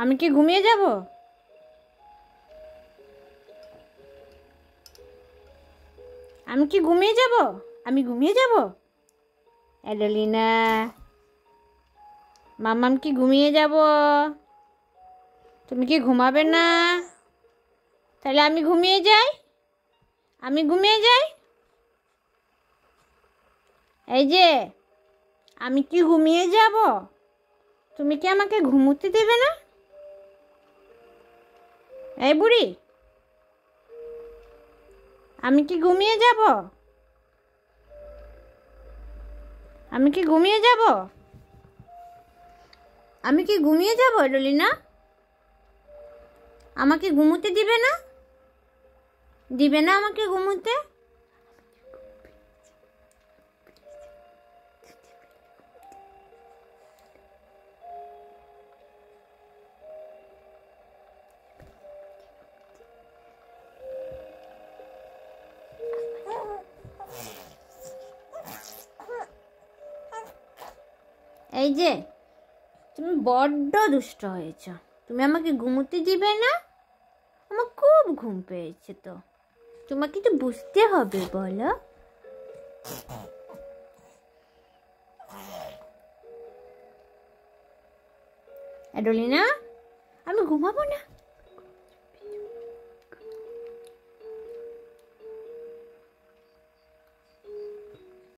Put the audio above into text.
আমি কি ঘুমিয়ে যাব? আমি কি ঘুমিয়ে যাব? আমি ঘুমিয়ে যাব? অ্যাডেলিনা, মাম্মাম কি ঘুমিয়ে যাব? তুমি কি ঘুমাবে না? তাহলে আমি ঘুমিয়ে যাই? আমি ঘুমিয়ে যাই? এই যে, আমি কি ঘুমিয়ে যাব? তুমি কি আমাকে ঘুমোতে দেবে না? এই বুড়ি, আমি কি ঘুমিয়ে যাব? আমি কি ঘুমিয়ে যাব? আমি কি ঘুমিয়ে যাব অ্যাডেলিনা? আমাকে ঘুমোতে দিবে না? দিবে না আমাকে ঘুমোতে? এই যে, তুমি বড্ড দুষ্ট হয়েছ। তুমি আমাকে ঘুমোতে দিবে না? আমার খুব ঘুম পেয়েছে তো। তোমাকে তো বুঝতে হবে, বলো। অ্যাডেলিনা, আমি ঘুমাবো না।